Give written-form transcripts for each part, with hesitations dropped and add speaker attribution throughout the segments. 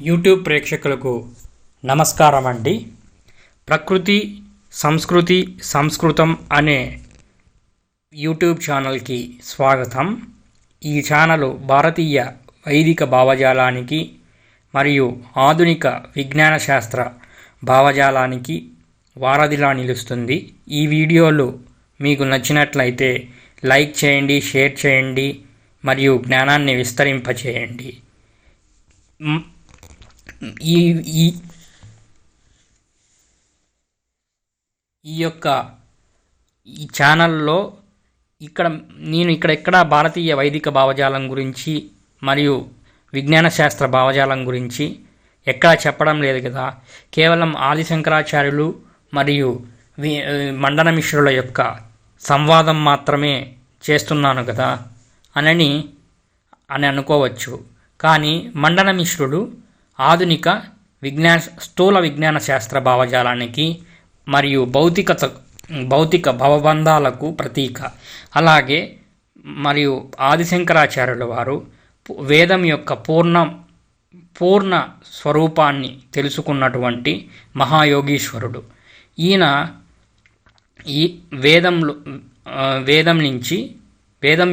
Speaker 1: YouTube ప్రేక్షకులకు నమస్కారం అండి. ప్రకృతి సంస్కృతి సంస్కృతం అనే యూట్యూబ్ ఛానల్కి స్వాగతం. ఈ ఛానల్ భారతీయ వైదిక భావజాలానికి మరియు ఆధునిక విజ్ఞాన శాస్త్ర భావజాలానికి వారధిలా నిలుస్తుంది. ఈ వీడియోలు మీకు నచ్చినట్లయితే లైక్ చేయండి, షేర్ చేయండి మరియు జ్ఞానాన్ని విస్తరింపచేయండి. ఈ ఛానల్లో నేను ఇక్కడ భారతీయ వైదిక భావజాలం గురించి మరియు విజ్ఞాన శాస్త్ర భావజాలం గురించి ఎక్కడా చెప్పడం లేదు కదా. కేవలం ఆది శంకరాచార్యులు మరియు మండన మిశ్రుల యొక్క సంవాదం మాత్రమే చేస్తున్నాను కదా అని అనుకోవచ్చు. కానీ మండన మిశ్రులు ఆధునిక స్థూల విజ్ఞాన శాస్త్ర భావజాలానికి మరియు భౌతిక భవబంధాలకు ప్రతీక. అలాగే మరియు ఆదిశంకరాచార్యుల వారు వేదం యొక్క పూర్ణ స్వరూపాన్ని తెలుసుకున్నటువంటి మహాయోగీశ్వరుడు. ఈయన ఈ వేదం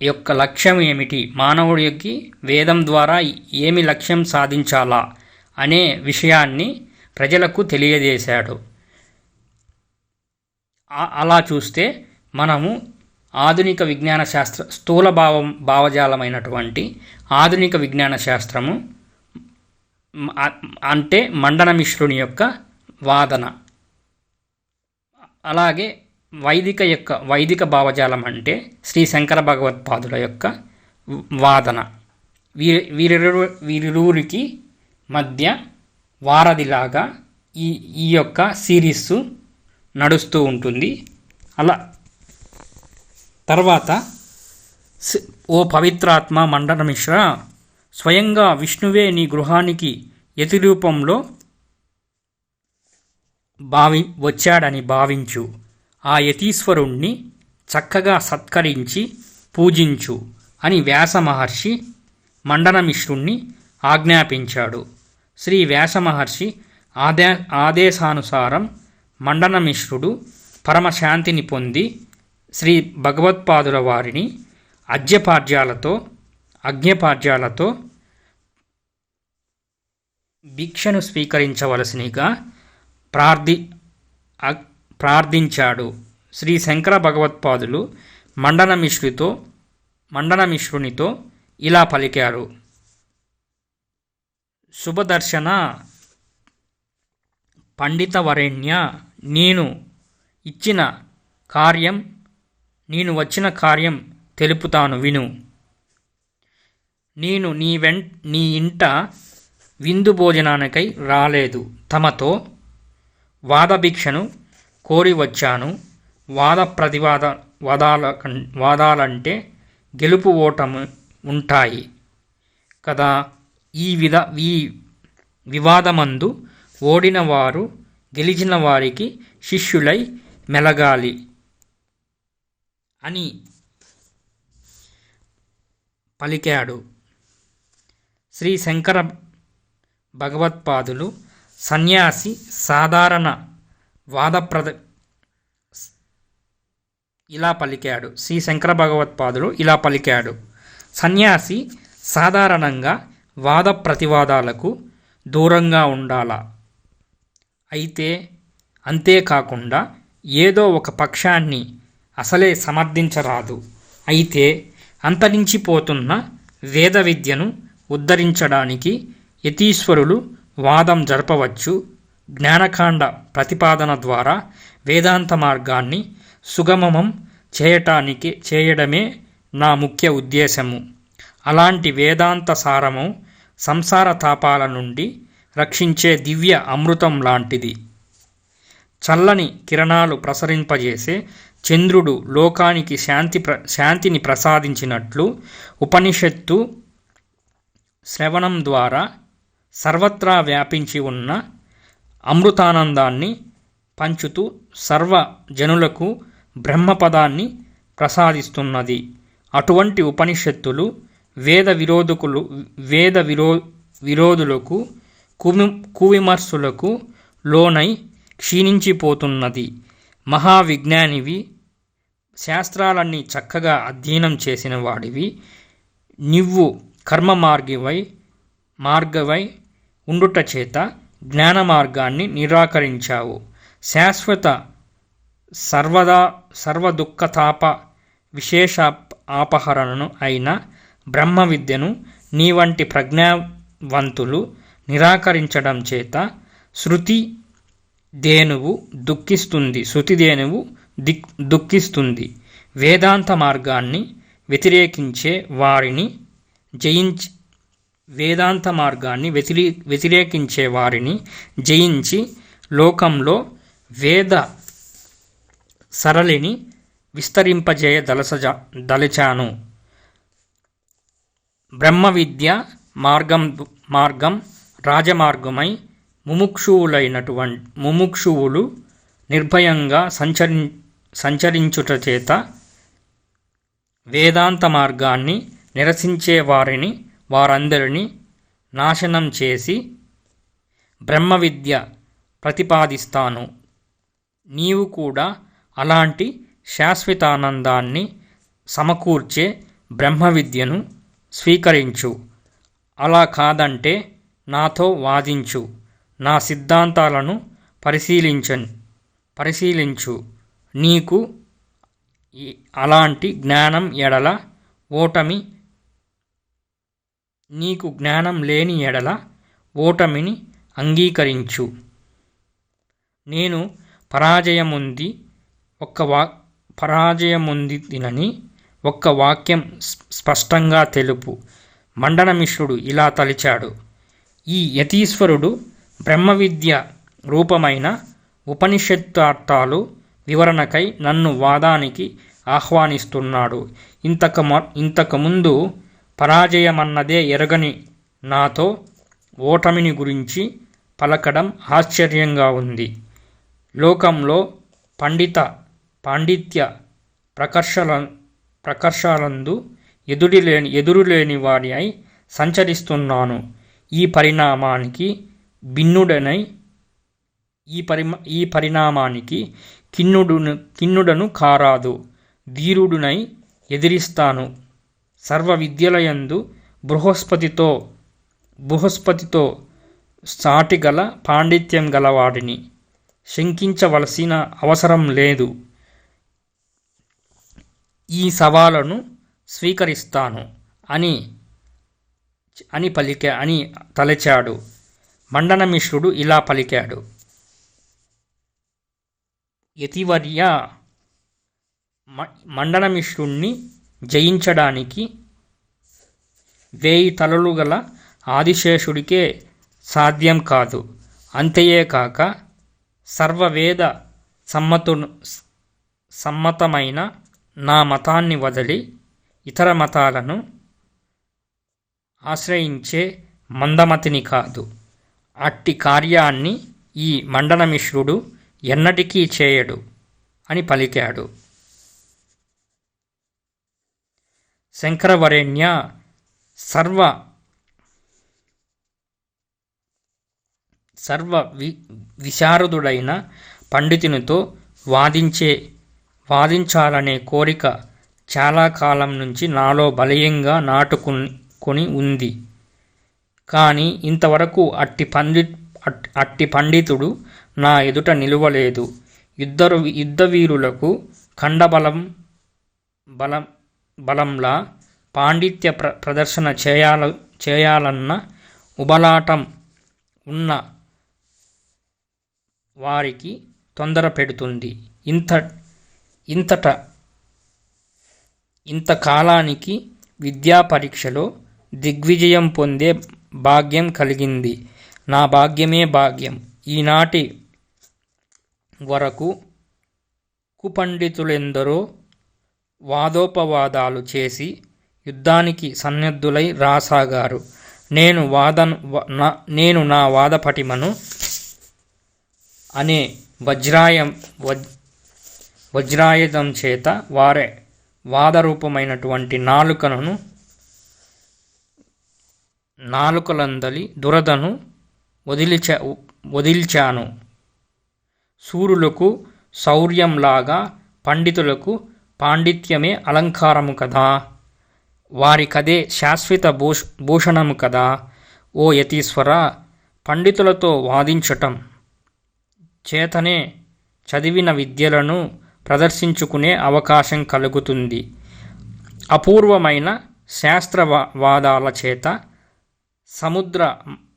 Speaker 1: యొక్క లక్ష్యం ఏమిటి, మానవుడికి వేదం ద్వారా ఏమి లక్ష్యం సాధించాలా అనే విషయాన్ని ప్రజలకు తెలియజేశాడు. అలా చూస్తే మనము ఆధునిక విజ్ఞాన శాస్త్ర స్థూల భావజాలమైనటువంటి ఆధునిక విజ్ఞాన శాస్త్రము అంటే మండన మిశ్రుని యొక్క వాదన, అలాగే వైదిక భావజాలం అంటే శ్రీ శంకర భగవత్పాదుల యొక్క వాదన. వీరిరువురికి మధ్య వారధిలాగా ఈ యొక్క సిరీస్ నడుస్తూ ఉంటుంది. అలా తర్వాత ఓ పవిత్రాత్మ మండన మిశ్ర, స్వయంగా విష్ణువే నీ గృహానికి యతి రూపంలో వచ్చాడని భావించు. ఆ యతీశ్వరుణ్ణి చక్కగా సత్కరించి పూజించు అని వ్యాస మహర్షి మండన మిశ్రుణ్ణి ఆజ్ఞాపించాడు. శ్రీ వ్యాస మహర్షి ఆదేశానుసారం మండన మిశ్రుడు పరమశాంతిని పొంది శ్రీ భగవత్పాదుల వారిని అజ్ఞపాద్యాలతో భిక్షను స్వీకరించవలసినిగా ప్రార్థించాడు. శ్రీ శంకర భగవత్పాదులు మండన మిశ్రునితో ఇలా పలికారు: శుభదర్శన పండితవరేణ్య, నేను వచ్చిన కార్యం తెలుపుతాను విను. నేను నీ ఇంట విందు భోజనానికై రాలేదు, తమతో వాదభిక్షను కోరి వచ్చాను. వాదాలంటే గెలుపు ఓటము ఉంటాయి కదా. ఈ వివాదమందు ఓడిన వారు గెలిచిన వారికి శిష్యులై మెలగాలి అని పలికాడు. శ్రీ శంకర భగవత్పాదులు సన్యాసి సాధారణ ఇలా పలికాడు: సన్యాసి సాధారణంగా వాద ప్రతివాదాలకు దూరంగా ఉండాలా. అంతేకాకుండా ఏదో ఒక పక్షాన్ని అసలే సమర్థించరాదు. అయితే అంతరించిపోతున్న వేద విద్యను ఉద్ధరించడానికి యతీశ్వరులు వాదం జరపవచ్చు. జ్ఞానకాండ ప్రతిపాదన ద్వారా వేదాంత మార్గాన్ని సుగమం చేయడమే నా ముఖ్య ఉద్దేశము. అలాంటి వేదాంత సారము సంసార తాపాల నుండి రక్షించే దివ్య అమృతం లాంటిది. చల్లని కిరణాలు ప్రసరింపజేసే చంద్రుడు లోకానికి శాంతిని ప్రసాదించినట్లు ఉపనిషత్తు శ్రవణం ద్వారా సర్వత్రా వ్యాపించి ఉన్న అమృతానందాన్ని పంచుతూ సర్వ జనులకు బ్రహ్మపదాన్ని ప్రసాదిస్తున్నది. అటువంటి ఉపనిషత్తులు విరోధులకు కువిమర్శులకు లోనై క్షీణించిపోతున్నది. మహావిజ్ఞానివి, శాస్త్రాలన్నీ చక్కగా అధ్యయనం చేసిన వాడివి, నువ్వు కర్మ మార్గవై ఉండుట చేత జ్ఞాన మార్గాన్ని నిరాకరించావు. శాశ్వత సర్వదుఃఖతాప విశేష ఆపహరణను అయిన బ్రహ్మ విద్యను నీ వంటి ప్రజ్ఞావంతులు నిరాకరించడం చేత శృతి ధేనువు దుఃఖిస్తుంది. వేదాంత మార్గాన్ని వ్యతిరేకించే వారిని జయించి లోకంలో వేద సరళిని దలచాను. బ్రహ్మ విద్య మార్గం రాజమార్గమై ముముక్షువులు నిర్భయంగా సంచరించుట చేత వేదాంత మార్గాన్ని నిరసించే వారందరినీ నాశనం చేసి బ్రహ్మ విద్య ప్రతిపాదిస్తాను. నీవు కూడా అలాంటి శాశ్వతానందాన్ని సమకూర్చే బ్రహ్మ విద్యను స్వీకరించు. అలా కాదంటే నాతో వాదించు. నా సిద్ధాంతాలను పరిశీలించు. నీకు అలాంటి జ్ఞానం లేని ఎడల ఓటమిని అంగీకరించు. నేను పరాజయముందినని ఒక్క వాక్యం స్పష్టంగా తెలుపు. మండనమిశ్రుడు ఇలా తలిచాడు. ఈ యతీశ్వరుడు బ్రహ్మ విద్య రూపమైన ఉపనిషత్తార్థాలు వివరణకై నన్ను వాదానికి ఆహ్వానిస్తున్నాడు. ఇంతకుముందు పరాజయమన్నదే ఎరగని నాతో ఓటమిని గురించి పలకడం ఆశ్చర్యంగా ఉంది. లోకంలో పాండిత్య ప్రకర్షలందు ఎదురులేని వాడి అయి సంచరిస్తున్నాను. ఈ పరిణామానికి కిన్నుడను కారాదు. ధీరుడునై ఎదిరిస్తాను. సర్వ విద్యలయందు బృహస్పతితో సాటిగల పాండిత్యం గలవాడిని. శంకించవలసిన అవసరం లేదు. ఈ సవాలును స్వీకరిస్తాను అని తలచాడు. మండనమిశ్రుడు ఇలా పలికాడు. యతివర్య, మండనమిశ్రుణ్ణి జయించడానికి 1000 తలలు గల ఆదిశేషుడికే సాధ్యం కాదు. అంతేకాక సర్వవేద సమ్మతమైన నా మతాన్ని వదిలి ఇతర మతాలను ఆశ్రయించే మందమతిని కాదు. అట్టి కార్యాన్ని ఈ మండనమిశ్రుడు ఎన్నటికీ చేయడు అని పలికాడు. శంకరవరేణ్య, విశారదుడైన పండితునితో వాదించాలనే కోరిక చాలా కాలం నుంచి నాలో బలీయంగా నాటుకొని ఉంది. కానీ ఇంతవరకు అట్టి పండితుడు నా ఎదుట నిలువలేదు. యుద్ధవీరులకు బలంలా పాండిత్య ప్రదర్శన చేయాలన్న ఉబలాటం ఉన్న వారికి తొందర పెడుతుంది. ఇంతకాలానికి విద్యా పరీక్షలో దిగ్విజయం పొందే భాగ్యం కలిగింది. నా భాగ్యమే భాగ్యం. ఈనాటి వరకు కుపండితులెందరో వాదోపవాదాలు చేసి యుద్ధానికి సన్నద్ధులై రాసాగారు. నేను నా వాదపటిమను అనే వజ్రాయుధం చేత వారే వాదరూపమైనటువంటి నాలుకను నాలుకలందలి దురదను వదిల్చాను. శూరులకు శౌర్యంలాగా పండితులకు పాండిత్యమే అలంకారము కదా, వారికదే శాశ్వత భూషణము కదా. ఓ యతీశ్వర, పండితులతో వాదించటం చేతనే చదివిన విద్యలను ప్రదర్శించుకునే అవకాశం కలుగుతుంది. అపూర్వమైన శాస్త్రవాదాల చేత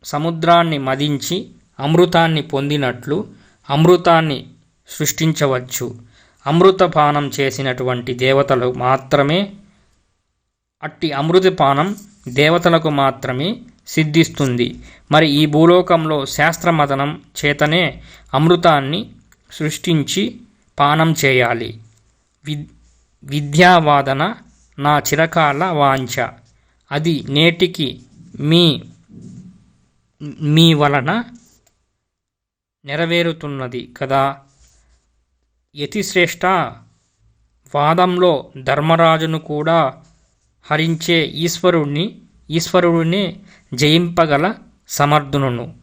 Speaker 1: సముద్రాన్ని మదించి అమృతాన్ని పొందినట్లు అమృతాన్ని సృష్టించవచ్చు. అమృతపానం చేసినటువంటి దేవతలు మాత్రమే, అట్టి అమృతపానం దేవతలకు మాత్రమే సిద్ధిస్తుంది. మరి ఈ భూలోకంలో శాస్త్రమదనం చేతనే అమృతాన్ని సృష్టించి పానం చేయాలి. విద్యావాదన నా చిరకాల వాంఛ. అది నేటికి మీ వలన నెరవేరుతున్నది కదా. యతిశ్రేష్ఠ, వాదంలో ధర్మరాజును కూడా హరించే ఈశ్వరుడినే జయింపగల సమర్థును.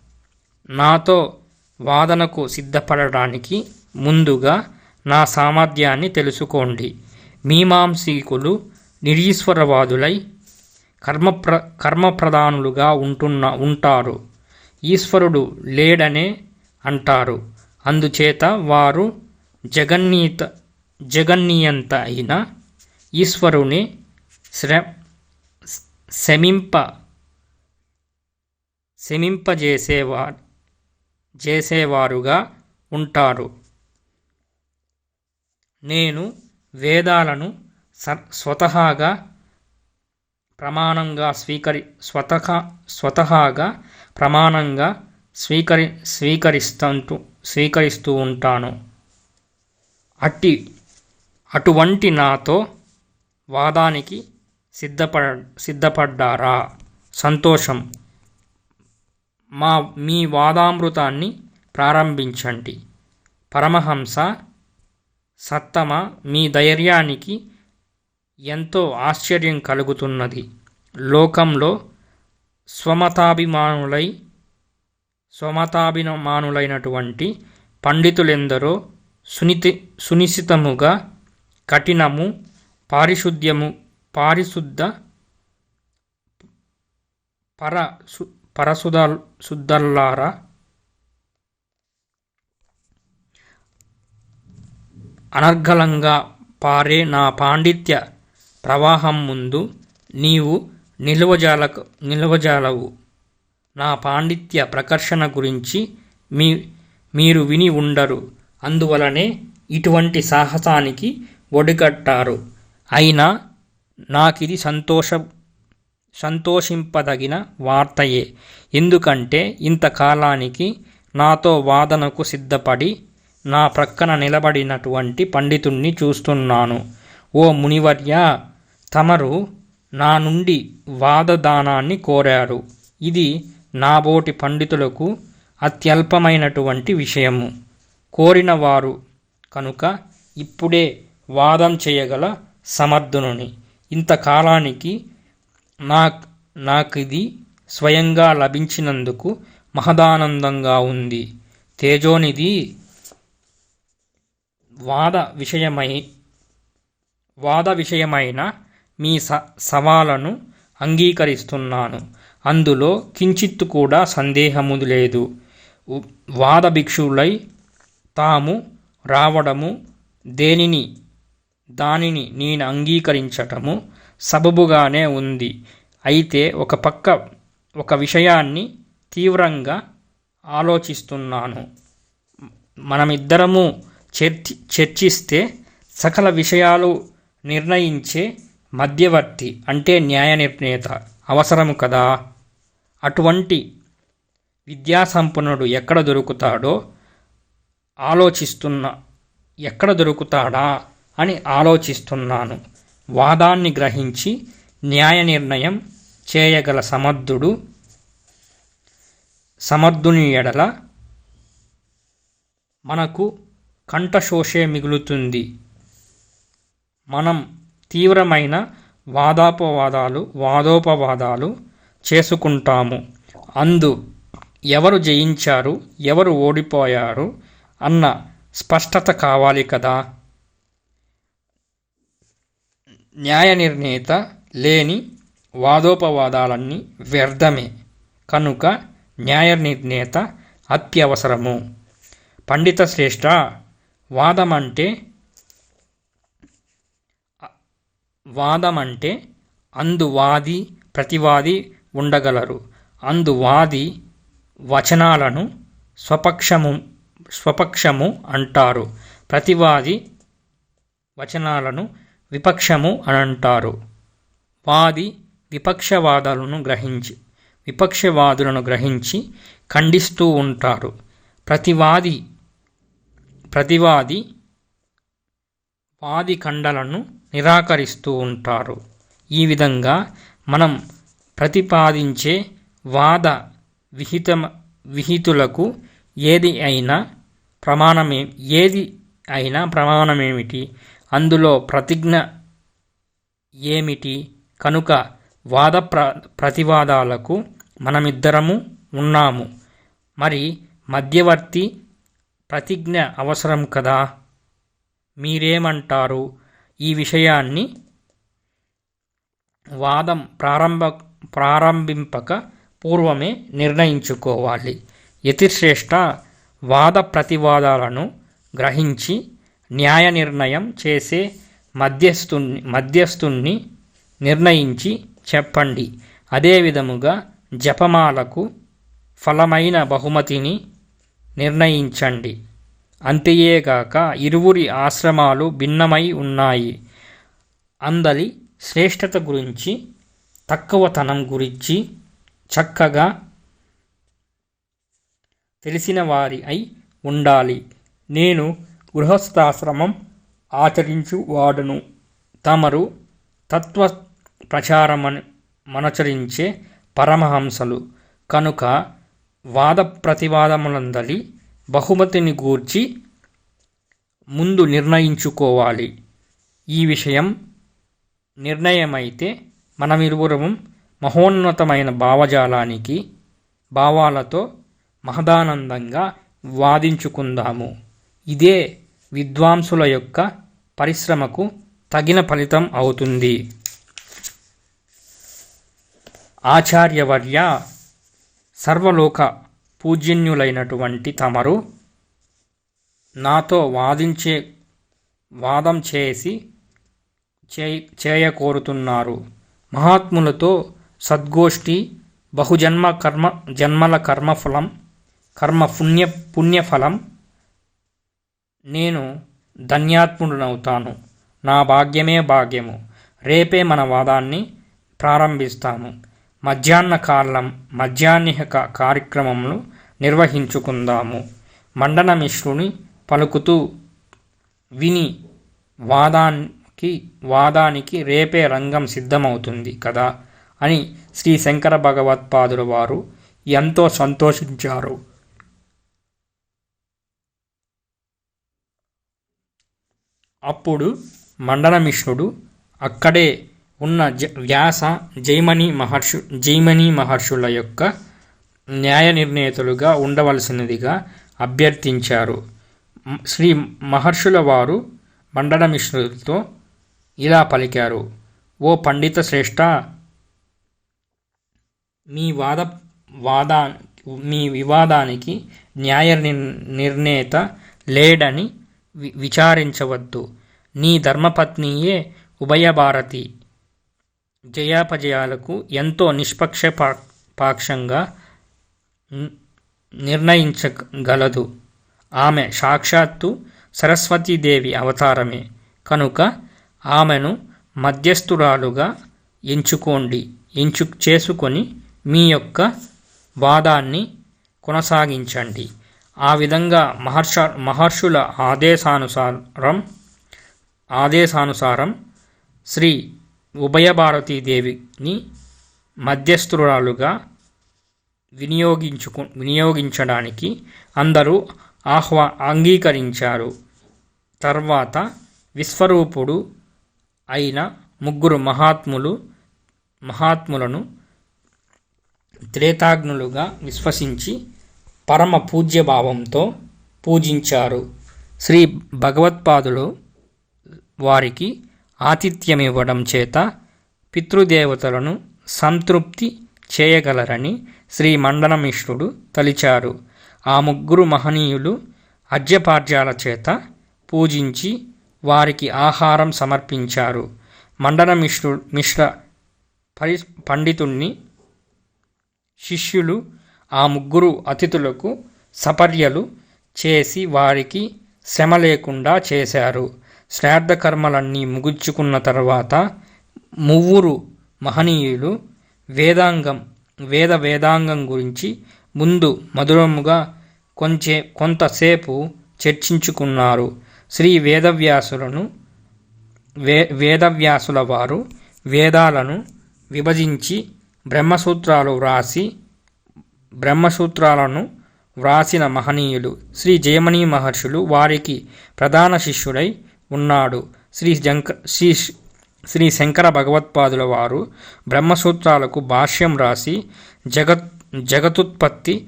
Speaker 1: నాతో వాదనకు సిద్ధపడడానికి ముందుగా నా సామర్థ్యాన్ని తెలుసుకోండి. మీమాంసీకులు నిరీశ్వరవాదులై కర్మప్రధానులుగా ఉంటారు. ఈశ్వరుడు లేడనే అంటారు. అందుచేత వారు జగన్నియంత అయిన ఈశ్వరుని శమింపజేసేవారుగా ఉంటారు. నేను వేదాలను స్వతహాగా ప్రమాణంగా స్వీకరిస్తూ ఉంటాను. అటువంటి నాతో వాదానికి సిద్ధపడ్డారా? సంతోషం. మీ వాదామృతాన్ని ప్రారంభించండి. పరమహంస సత్తమ, మీ ధైర్యానికి ఎంతో ఆశ్చర్యం కలుగుతున్నది. లోకంలో స్వమతాభిమానులైనటువంటి పండితులెందరో సునిశితముగా కఠినము పారిశుద్ధ పరశుద్ధల్లారా, అనర్గళంగా పారే నా పాండిత్య ప్రవాహం ముందు నీవు నిలవజాలవు. నా పాండిత్య ప్రకర్షణ గురించి మీరు విని ఉండరు. అందువలనే ఇటువంటి సాహసానికి ఒడిగట్టారు. అయినా నాకిది సంతోషింపదగిన వార్తయే. ఎందుకంటే ఇంతకాలానికి నాతో వాదనకు సిద్ధపడి నా ప్రక్కన నిలబడినటువంటి పండితుణ్ణి చూస్తున్నాను. ఓ మునివర్య, తమరు నా నుండి వాదదానాన్ని కోరారు. ఇది నాబోటి పండితులకు అత్యల్పమైనటువంటి విషయము. కోరిన వారు కనుక ఇప్పుడే వాదం చేయగల సమర్థుని. ఇంతకాలానికి నాకిది స్వయంగా లభించినందుకు మహదానందంగా ఉంది. తేజోనిధి, వాద విషయమైన మీ సవాలను అంగీకరిస్తున్నాను. అందులో కించిత్తు కూడా సందేహము లేదు. వాద భిక్షువులై తాము రావడము, దానిని నేను అంగీకరించటము సబబుగానే ఉంది. అయితే ఒక విషయాన్ని తీవ్రంగా ఆలోచిస్తున్నాను. మనమిద్దరము చర్చిస్తే సకల విషయాలు నిర్ణయించే మధ్యవర్తి, అంటే న్యాయ నిర్ణేత అవసరము కదా. అటువంటి విద్యాసంపన్నుడు ఎక్కడ దొరుకుతాడా అని ఆలోచిస్తున్నాను. వాదాన్ని గ్రహించి న్యాయ నిర్ణయం చేయగల సమర్థుని ఎడల మనకు కంఠశోషే మిగులుతుంది. మనం తీవ్రమైన వాదోపవాదాలు చేసుకుంటాము. అందు ఎవరు జయించారు, ఎవరు ఓడిపోయారు అన్న స్పష్టత కావాలి కదా. న్యాయ నిర్ణేత లేని వాదోపవాదాలన్నీ వ్యర్థమే. కనుక న్యాయ నిర్ణేత అత్యవసరము. పండిత శ్రేష్ఠ, వాదమంటే అందు వాది ప్రతివాది ఉండగలరు. అందు వాది వచనాలను స్వపక్షము అంటారు, ప్రతివాది వచనాలను విపక్షము అని అంటారు. వాది విపక్షవాదులను గ్రహించి ఖండిస్తూ ఉంటారు. ప్రతివాది వాది ఖండనలను నిరాకరిస్తూ ఉంటారు. ఈ విధంగా మనం ప్రతిపాదించే వాద విహితులకు ఏది అయినా ప్రమాణమేమిటి, అందులో ప్రతిజ్ఞ ఏమిటి? కనుక వాద ప్రతివాదాలకు మనమిద్దరము ఉన్నాము. మరి మధ్యవర్తి ప్రతిజ్ఞ అవసరం కదా. మీరేమంటారు? ఈ విషయాన్ని వాదం ప్రారంభింపక పూర్వమే నిర్ణయించుకోవాలి. యతిశ్రేష్ఠ, వాద ప్రతివాదాలను గ్రహించి న్యాయ నిర్ణయం చేసే మధ్యస్థుణ్ణి నిర్ణయించి చెప్పండి. అదే విధముగా జపమాలకు ఫలమైన బహుమతిని నిర్ణయించండి. అంతేగాక ఇరువురి ఆశ్రమాలు భిన్నమై ఉన్నాయి. అందలి శ్రేష్టత గురించి, తక్కువతనం గురించి చక్కగా తెలిసిన వారి అయి ఉండాలి. నేను గృహస్థాశ్రమం ఆచరించు వాడను. తమరు తత్వ ప్రచారమనచరించే పరమహంసలు. కనుక వాద ప్రతివాదములందలి బహుమతిని గూర్చి ముందు నిర్ణయించుకోవాలి. ఈ విషయం నిర్ణయమైతే మనమిరువురము మహోన్నతమైన భావాలతో మహదానందంగా వాదించుకుందాము. ఇదే విద్వాంసుల యొక్క పరిశ్రమకు తగిన ఫలితం అవుతుంది. ఆచార్యవర్య, సర్వలోక పూజ్యన్యులైనటువంటి తమరు నాతో వాదం చేయకోరుతున్నారు. మహాత్ములతో సద్గోష్ఠి జన్మల పుణ్యఫలం. నేను ధన్యాత్ముడనవుతాను. నా భాగ్యమే భాగ్యము. రేపే మన వాదాన్ని ప్రారంభిస్తాము. మధ్యాహ్న కార్యక్రమములు నిర్వహించుకుందాము. మండన మిశ్రుని పలుకుతూ విని వాదానికి రేపే రంగం సిద్ధమవుతుంది కదా అని శ్రీ శంకర భగవత్పాదుల వారు ఎంతో సంతోషించారు. అప్పుడు మండనమిశ్రుడు అక్కడే ఉన్న వ్యాస జైమిని మహర్షుల యొక్క న్యాయ నిర్ణేతలుగా ఉండవలసినదిగా అభ్యర్థించారు. శ్రీ మహర్షుల వారు మండనమిశ్రుడితో ఇలా పలికారు: ఓ పండిత శ్రేష్ఠ, మీ వివాదానికి న్యాయ నిర్ణేత లేడని విచారించవద్దు. నీ ధర్మపత్నియే ఉభయభారతి జయాపజయాలకు ఎంతో నిష్పక్షపాతంగా నిర్ణయించగలదు. ఆమె సాక్షాత్తు సరస్వతీదేవి అవతారమే. కనుక ఆమెను మధ్యస్థురాలుగా చేసుకొని మీ యొక్క వాదాన్ని కొనసాగించండి. ఆ విధంగా మహర్షుల ఆదేశానుసారం శ్రీ ఉభయభారతీదేవిని మధ్యస్థురాలుగా వినియోగించడానికి అందరూ అంగీకరించారు. తర్వాత విశ్వరూపుడు అయిన ముగ్గురు మహాత్ములను త్రేతాగ్నులుగా విశ్వసించి పరమ పూజ్యభావంతో పూజించారు. శ్రీ భగవత్పాదులు వారికి ఆతిథ్యమివ్వడం చేత పితృదేవతలను సంతృప్తి చేయగలరని శ్రీ మండనమిశ్రుడు తలిచారు. ఆ ముగ్గురు మహనీయులు అర్ఘ్యపాద్యాల చేత పూజించి వారికి ఆహారం సమర్పించారు. మిశ్ర పండితుణ్ణి శిష్యులు ఆ ముగ్గురు అతిథులకు సపర్యలు చేసి వారికి శ్రమ లేకుండా చేశారు. శ్రాద్ధ కర్మలన్నీ ముగించుకున్న తర్వాత ముగ్గురు మహనీయులు వేదాంగం గురించి ముందు మధురముగా కొంతసేపు చర్చించుకున్నారు. శ్రీ వేదవ్యాసుల వారు వేదాలను విభజించి బ్రహ్మసూత్రాలను వ్రాసిన మహనీయులు. శ్రీ జయమణి మహర్షులు వారికి ప్రధాన శిష్యుడై ఉన్నాడు. శ్రీ శంకర భగవత్పాదుల వారు బ్రహ్మసూత్రాలకు భాష్యం రాసి జగతుత్పత్తి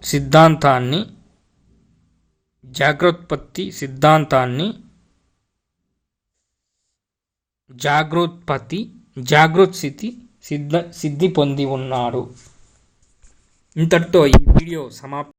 Speaker 1: సిద్ధాంతాన్ని సిద్ధి పొంది ఉన్నారు. ఇంతటితో ఈ వీడియో సమాప్తం.